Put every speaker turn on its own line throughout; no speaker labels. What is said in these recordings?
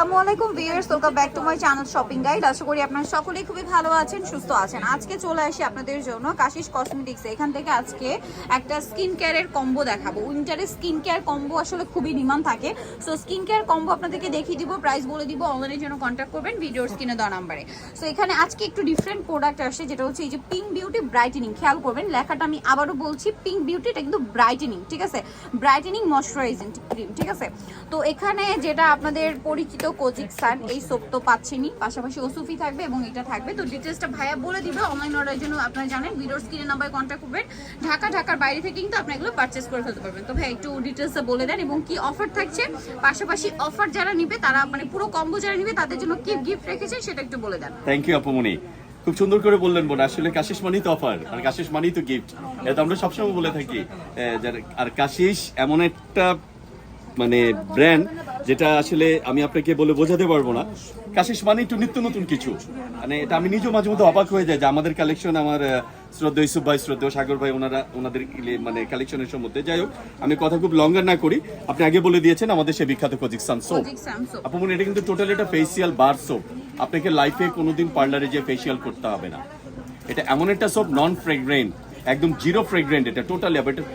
আসসালামু আলাইকুম viewers, welcome back to my channel shopping guide. আশা করি আপনারা সকলেই খুবই ভালো আছেন, সুস্থ আছেন। আজকে চলে আসি আপনাদের জন্য কাশিস কসমেটিক্স। এখান থেকে আজকে একটা স্কিন কেয়ারের কম্বো দেখাবো। উইন্টারে স্কিন কেয়ার কম্বো আসলে খুবই ডিমান্ড থাকে। সো স্কিন কেয়ার কম্বো আপনাদেরকে দেখিয়ে দিব, প্রাইস বলে দিব। অনলাইনের জন্য কন্ট্যাক্ট করবেন ভিডিওর স্ক্রিনে দেওয়া নাম্বারে। সো এখানে আজকে একটু ডিফারেন্ট প্রোডাক্ট আসছে, যেটা হচ্ছে এই যে পিঙ্ক বিউটি ব্রাইটেনিং। খেয়াল করবেন লেখাটা, আমি আবারও বলছি, পিঙ্ক বিউটি, এটা কিন্তু ব্রাইটেনিং, ঠিক আছে? ব্রাইটেনিং ময়শ্চারাইজিং ক্রিম, ঠিক আছে? তো এখানে যেটা আপনাদের পরিচিত কোজিক সান, এই সোপ তো পাচ্ছেনই, পাশাপাশি ওসুফি থাকবে এবং এটা থাকবে। তো ডিটেলসটা ভাইয়া বলে দিবে। অনলাইন অর্ডারের জন্য আপনারা জানেন ভিডিওর স্ক্রিনের নাম্বারে কন্ট্যাক্ট করবেন। ঢাকার বাইরে থেকে কিন্তু আপনি এগুলো পারচেজ করে ফেলতে পারবেন। তো ভাই একটু ডিটেলসটা বলে দেন এবং কি অফার থাকছে, পাশাপাশি অফার যারা নিবে তারা মানে পুরো কম্বো যারা নিবে তাদের জন্য কি গিফট রেখেছেন সেটা একটু বলে দেন।
থ্যাংক ইউ আপুমনি, খুব সুন্দর করে বললেন বোন। আসলে কাশিস মানেই তো অফার, আর কাশিস মানেই তো গিফট, এটা আমরা সবসময় বলে থাকি। আর কাশিস এমন একটা মানে ব্র্যান্ড যেটা আসলে আমি আপনাকে বলে বোঝাতে পারবো না। কাশিস মানেই তো নিত্য নতুন কিছু, মানে এটা আমি নিজেও মাঝে মধ্যে অবাক হয়ে যাই যে আমাদের কালেকশন, আমার শ্রদ্ধা ইউসুফ ভাই, শ্রদ্ধা সাগর ভাই, ওনাদের মানে কালেকশনের সম্বন্ধে। যাই হোক, আমি কথা খুব লঙ্গার না করি, আপনি আগে বলে দিয়েছেন আমাদের সে বিখ্যাত কোজিক সান সোপ। আপু মনে, এটা কিন্তু টোটালি একটা ফেসিয়াল বার সোপ। আপনাকে লাইফে কোনোদিন পার্লারে যে ফেসিয়াল করতে হবে না। এটা এমন একটা সোপ, নন ফ্রেগ্রেন্ট, একদম জিরো ফ্রেগ্রেন্ট। এটা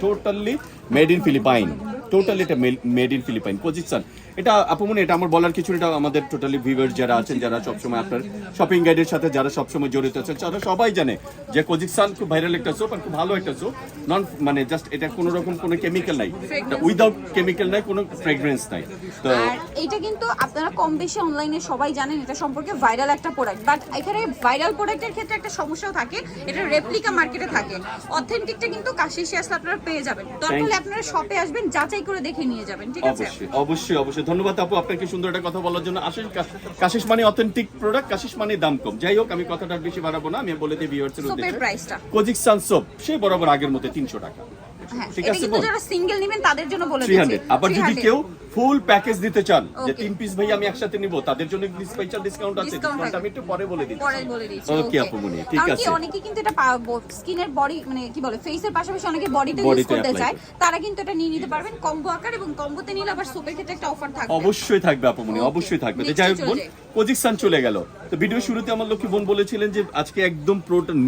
totally made in Philippine, totally এটা মেড ইন ফিলিপাইন কোজিক সান। এটা আপু মনে, এটা আমার বলার কিছু, এটা আমাদের টোটালি ভিউয়ার্স যারা আছেন, যারা সবসময় আপনার শপিং গাইডের সাথে যারা সবসময় জড়িত আছেন, তারা সবাই জানে যে কোজিক সান খুব ভাইরাল একটা সোপ আর খুব ভালো একটা সোপ। নন মানে জাস্ট এটা কোনো রকম কোনো কেমিক্যাল নাই, উইদাউট কেমিক্যাল নাই, কোনো ফ্রেগ্রেন্স নাই। তো
আর এটা কিন্তু আপনারা কম বেশি অনলাইনে সবাই জানেন এটা সম্পর্কে ভাইরাল একটা প্রোডাক্ট। বাট এখানে ভাইরাল প্রোডাক্টের ক্ষেত্রে একটা সমস্যাও থাকে, এটা রেপ্লিকা মার্কেটে থাকে। অথেন্টিকটা কিন্তু কাশিসে আসলে আপনারা পেয়ে যাবেন। দরকার হলে আপনারা শপে আসবেন, যাচাই করে দেখে নিয়ে যাবেন, ঠিক আছে?
অবশ্যই ধন্যবাদ আপু আপনাকে সুন্দর একটা কথা বলার জন্য। আসলে কাশিস মানে অথেন্টিক প্রোডাক্ট, কাশিস মানে দাম কম। যাই হোক, আমি কথাটা বেশি বাড়াবো না, আমি বলে দিই ভিউয়ার্সের উদ্দেশ্যে
প্রাইসটা।
কোজিক সান সোপ সে বরাবর আগের মতো 300 টাকা।
হ্যাঁ,
ঠিক
এটা
আছে,
কিন্তু যারা সিঙ্গেল নেবেন তাদের জন্য বলে দিচ্ছি
300। আবার যদি কেউ ফুল প্যাকেজ দিতে চান, যে 3 পিস ভাই আমি একসাথে নিব, তাদের জন্য স্পেশাল ডিসকাউন্ট আছে। ডিসকাউন্ট আমি একটু পরে বলে দিচ্ছি। ওকে আপু মনি, ঠিক আছে।
কারণ অনেকে কিন্তু এটা স্কিনের বডি মানে কি বলে ফেসের পাশাপাশি অনেকে বডিতে ইউজ করতে চায়, তারা কিন্তু এটা নিয়ে নিতে পারবেন কম্বো আকার, এবং কম্বোতে নিলে আবার সোপের ক্ষেত্রে একটা অফার থাকবে।
অবশ্যই থাকবে আপু মনি, অবশ্যই থাকবে। তো যাই হোক বোন, কোজিক সান চলে গেল। তো ভিডিও শুরুতে আমার লক্ষ্মী বোন বলেছিলেন যে আজকে একদম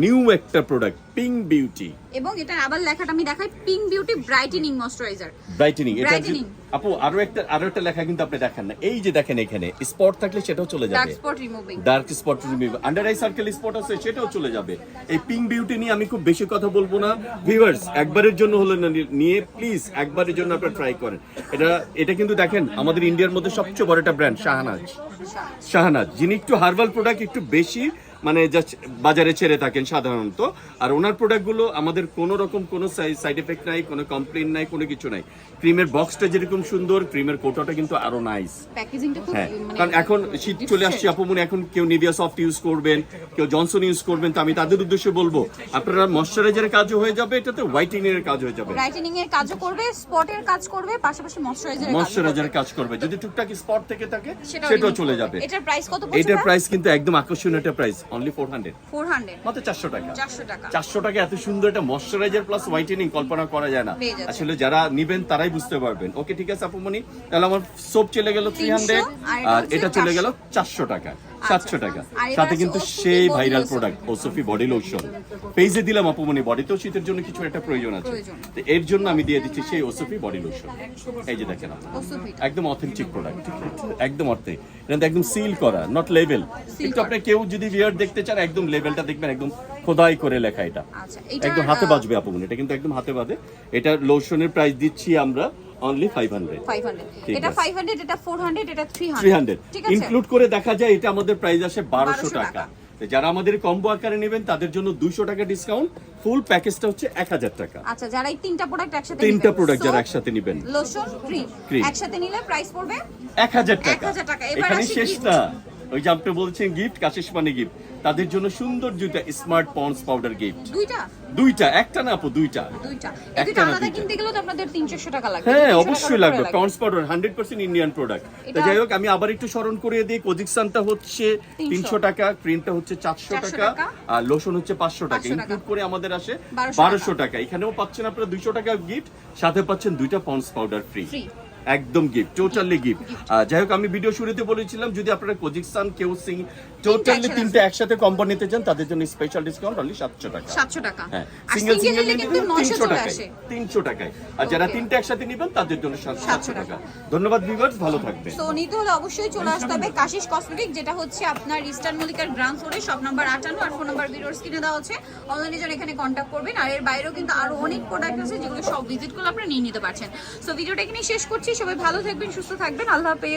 নিউ একটা প্রোডাক্ট, পিঙ্ক বিউটি।
এবং এটা আবার লেখাটা আমি দেখাই, pink beauty brightening moisturiser.
Brightening, এটা আপু আরো একটা লেখা কিন্তু আপনি দেখেন না। এই যে দেখেন এখানে স্পট থাকলে সেটাও চলে যাবে, dark spot removing, under eye circle spot আছে সেটাও চলে যাবে। এই পিঙ্ক বিউটি নিয়ে আমি খুব বেশি কথা বলবো না। ভিউয়ার্স, একবারের জন্য হলো না নিয়ে, প্লিজ একবারের জন্য আপনারা ট্রাই করেন। এটা কিন্তু দেখেন আমাদের ইন্ডিয়ার মধ্যে সবচেয়ে বড় একটা ব্র্যান্ড শাহনাজ, যিনি একটু হার্বাল প্রোডাক্ট একটু বেশি মানে জাস্ট বাজারে ছেড়ে থাকেন সাধারণত। আর ওনার প্রোডাক্টগুলো আমাদের কোনো রকম কোনো সাইড এফেক্ট নাই, কোনো কমপ্লেন নাই, কোনো কিছু নাই। ক্রিমের বক্সটা যেরকম সুন্দর, ক্রিমের কোটাটা কিন্তু আরো নাইস। হ্যাঁ, কারণ এখন শীত চলে আসছে আপু মনে, এখন কেউ নিভিয়া সফট ইউজ করবেন, কেউ জনসন ইউজ করবেন। তো আমি তাদের উদ্দেশ্যে বলবো, আপনারা ময়শ্চারাইজারের কাজও হয়ে যাবে, এটাতে হোয়াইটেনিং এর কাজ হয়ে যাবে,
ব্রাইটেনিং এর কাজও করবে, স্পটের কাজ করবে, পাশাপাশি
ময়শ্চারাইজারের কাজ করবে। যদি টুকটাক স্পট থেকে থাকে সেটাও চলে যাবে।
এটার প্রাইস কত পড়ছে?
এটার প্রাইস কিন্তু একদম আকর্ষণীয় একটা প্রাইস, অনলি 400 মাত্র 400 টাকা। 400 টাকা এত সুন্দর একটা ময়শ্চারাইজার প্লাস হোয়াইটেনিং কল্পনা করা যায় না। আসলে যারা নিবেন তারাই বুঝতে পারবেন। ওকে, ঠিক আছে আপু মনি, তাহলে আমার সোপ চলে গেল 300, আর এটা চলে গেল 400 টাকা, 700 টাকা। সাথে কিন্তু সেই ভাইরাল প্রোডাক্ট ওসফি বডি লোশন পেজে দিলাম আপু মনি। বডিতেও শীতের জন্য কিছু একটা প্রয়োজন আছে, তো এর জন্য আমি দিয়ে দিচ্ছি সেই ওসফি বডি লোশন। এই যে দেখেন, একদম অথেন্টিক প্রোডাক্ট, একদম অর্থে একদম সিল করা, নট লেবেল। একটু আপনি কেউ যদি ভিউয়ার দেখতে চান, একদম লেবেলটা দেখবেন একদম খোদাই করে লেখা, এটা একদম হাতে বাজবে আপু মনি, এটা কিন্তু একদম হাতে বাজে। এটা লোশনের প্রাইস দিচ্ছি আমরা অনলি 500।
এটা 500, এটা 400, এটা 300
ইনক্লুড করে দেখা যায় এটা আমাদের প্রাইস আসে 1200 টাকা। যারা আমাদের কম্বো আকারে নেবেন তাদের জন্য 200 টাকা ডিসকাউন্ট, ফুল প্যাকেজটা হচ্ছে 1000 টাকা।
আচ্ছা, যারা এই তিনটা প্রোডাক্ট একসাথে
নেবেন, তিনটা প্রোডাক্ট যারা একসাথে নেবেন,
লোশন ক্রিম একসাথে নিলে প্রাইস পড়বে
1000 টাকা।
এখানে
শেষ না, ওই যে আপনি বলছেন গিফট, কাশিস মানে গিফট, তাদের জন্য সুন্দর দুইটা স্মার্ট পন্ডস পাউডার গিফট। দুইটা, একটা না আপু, দুইটা।
একটা আলাদা কিনতে গেলে তো আপনাদের 300 টাকা লাগবে।
হ্যাঁ, অবশ্যই লাগবে। Pond's powder 100% Indian product. তো যাই হোক, আমি আবার একটু স্মরণ করিয়ে দিই, কোজিক সানটা হচ্ছে 300 টাকা, ক্রিমটা হচ্ছে 400 টাকা, আর লোশন হচ্ছে 500 টাকা। ইনক্লুড করে আমাদের আসে 1200 টাকা। এখানেও পাচ্ছেন আপনারা 200 টাকা গিফট, সাথে পাচ্ছেন দুইটা পন্ডস পাউডার ফ্রি। একদম গিফট, টোটালি গিফট। যাই হোক, আমি ভিডিও শুরুতে বলেছিলাম যদি আপনারা কোজিকসান কেউ সিং টোটালি তিনটা একসাথে কম্বো নিতে চান তাদের জন্য স্পেশাল ডিসকাউন্ট অনলি 700 টাকা।
700 টাকা।
হ্যাঁ,
আর
সিঙ্গেল
সিঙ্গেল নিলে কিন্তু 900
300
চলে
টাকায়,
আসে।
300 টাকায়। আর যারা তিনটা একসাথে নেবেন তাদের জন্য 700 টাকা। ধন্যবাদ ভিউয়ার্স, ভালো থাকবেন।
সো নিতে হলে অবশ্যই চলে আসতে হবে কাশিস কসমেটিক, যেটা হচ্ছে আপনার ইস্টার্ন মল্লিকার গ্রাউন্ড ফ্লোরে, শপ নাম্বার 58 আর ফোন নাম্বার ভিডিওর স্ক্রিনে দেওয়া আছে। অনলাইনে যারা এখানে কন্ট্যাক্ট করবেন। আর এর বাইরেও কিন্তু আরো অনেক প্রোডাক্ট আছে যেগুলো সব ভিজিট করলে আপনারা নিয়ে নিতে পারছেন। সো ভিডিওটা এখানে শেষ করছি। সবাই ভালো থাকবেন, সুস্থ থাকবেন, আল্লাহ হাফেজ।